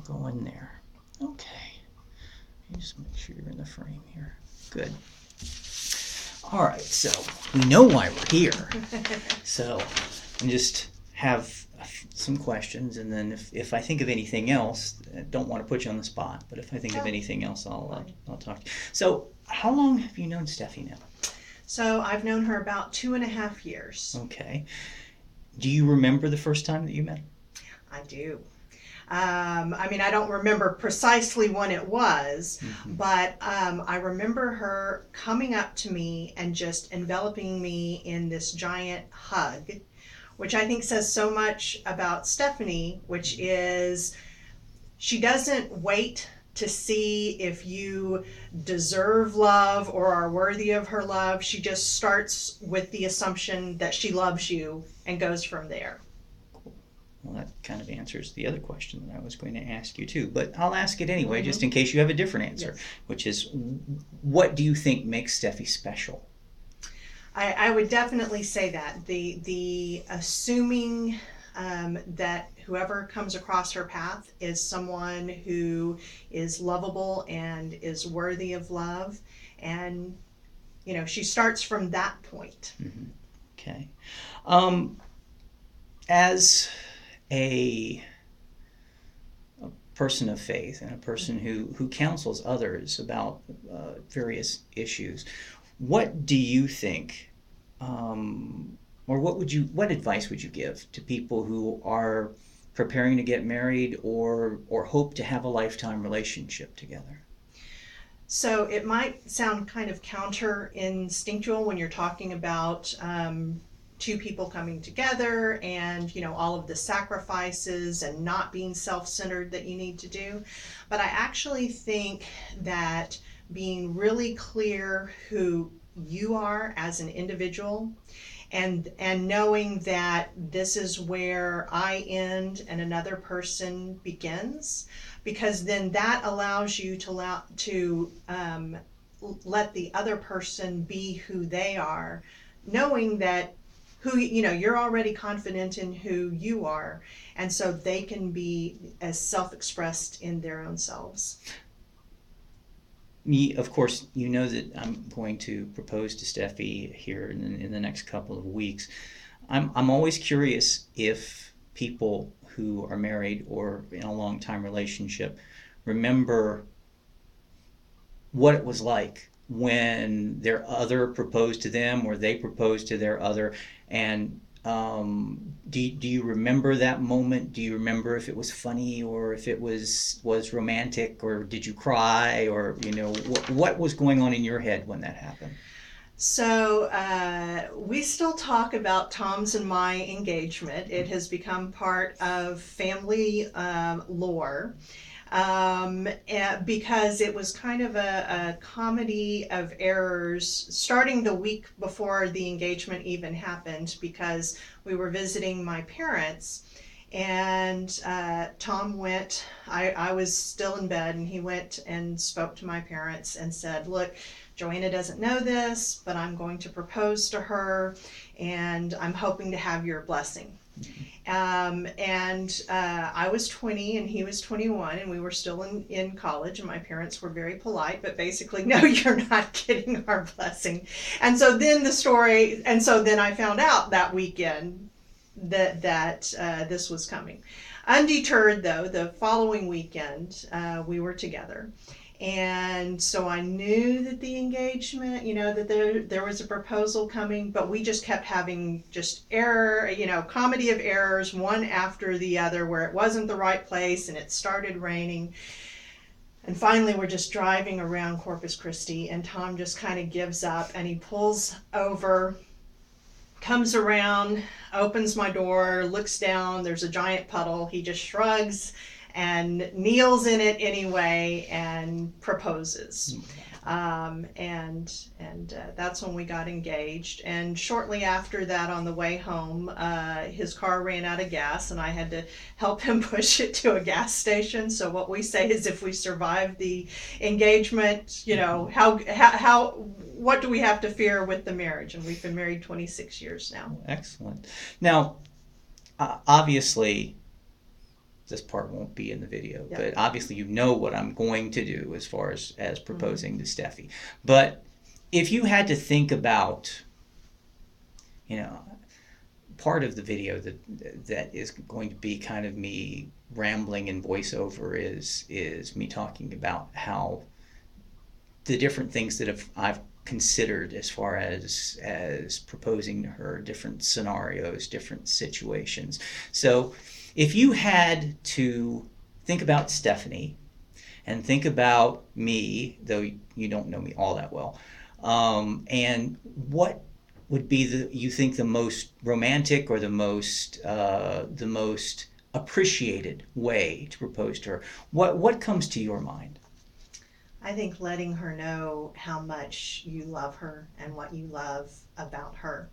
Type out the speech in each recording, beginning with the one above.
I'll go in there. Okay. Let me just make sure you're in the frame here. Good. All right, so we know why we're here. So I just have some questions, and then if I think of anything else, I don't want to put you on the spot, but if I think of anything else, I'll talk to you. So how long have you known Steffi now? So I've known her about 2.5 years. Okay. Do you remember the first time that you met her? I do. I mean, I don't remember precisely when it was, but I remember her coming up to me and just enveloping me in this giant hug, which I think says so much about Stephanie, which is she doesn't wait to see if you deserve love or are worthy of her love. She just starts with the assumption that she loves you and goes from there. Well, that kind of answers the other question that I was going to ask you too, but I'll ask it anyway, just in case you have a different answer, which is, what do you think makes Steffi special? I would definitely say that. The assuming that whoever comes across her path is someone who is lovable and is worthy of love, and, you know, she starts from that point. Okay. As a person of faith and a person who counsels others about various issues, what do you think, or what advice would you give to people who are preparing to get married or hope to have a lifetime relationship together? So it might sound kind of counter-instinctual when you're talking about two people coming together and, you know, all of the sacrifices and not being self-centered that you need to do. But I actually think that being really clear who you are as an individual, and knowing that this is where I end and another person begins, because then that allows you to let the other person be who they are, knowing that you're already confident in who you are, and so they can be as self-expressed in their own selves. Of course, you know that I'm going to propose to Steffi here in the next couple of weeks. I'm always curious if people who are married or in a long-time relationship remember what it was like when their other proposed to them or they proposed to their other, and do you remember that moment? Do you remember if it was funny or if it was romantic, or did you cry, or what was going on in your head when that happened? So we still talk about Tom's and my engagement. It has become part of family lore. Because it was kind of a comedy of errors starting the week before the engagement even happened, because we were visiting my parents, and Tom went, I was still in bed, and he went and spoke to my parents and said, look, Joanna doesn't know this, but I'm going to propose to her, and I'm hoping to have your blessing. I was 20 and he was 21, and we were still in college, and my parents were very polite, but basically, no, you're not getting our blessing. And so then I found out that weekend that this was coming. Undeterred, though, the following weekend, we were together. And so I knew that the engagement, that there was a proposal coming, but we just kept having just comedy of errors, one after the other, where it wasn't the right place and it started raining. And finally, we're just driving around Corpus Christi, and Tom just kind of gives up, and he pulls over, comes around, opens my door, looks down, there's a giant puddle. He just shrugs and kneels in it anyway and proposes. That's when we got engaged. And shortly after that, on the way home, his car ran out of gas, and I had to help him push it to a gas station. So what we say is, if we survive the engagement, what do we have to fear with the marriage? And we've been married 26 years now. Excellent. Now, obviously, this part won't be in the video, Yep. but obviously you know what I'm going to do as far as proposing to Steffi. But if you had to think about, you know, part of the video that is going to be kind of me rambling in voiceover is me talking about how the different things that I've considered as far as proposing to her, different scenarios, different situations. So if you had to think about Stephanie and think about me, though you don't know me all that well, and what would be you think the most romantic or the most appreciated way to propose to her? What comes to your mind? I think letting her know how much you love her and what you love about her.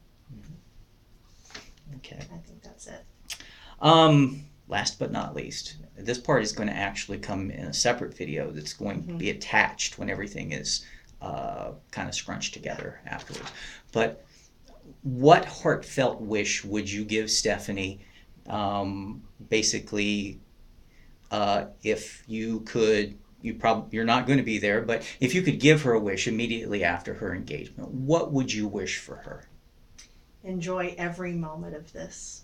Okay. I think that's it. Last but not least, this part is going to actually come in a separate video that's going to be attached when everything is kind of scrunched together afterwards. But what heartfelt wish would you give Stephanie, basically, if you could, you're not going to be there, but if you could give her a wish immediately after her engagement, what would you wish for her? Enjoy every moment of this.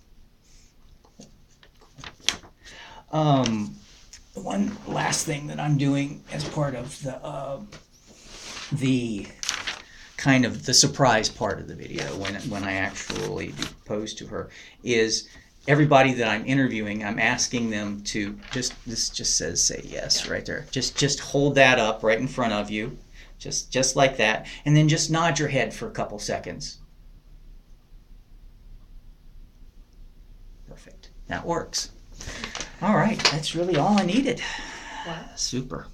One last thing that I'm doing as part of the kind of the surprise part of the video when I actually propose to her is everybody that I'm interviewing, I'm asking them to this just says say yes right there. Just hold that up right in front of you, just like that, and then just nod your head for a couple seconds. Perfect. That works. All right, that's really all I needed. Wow. Super.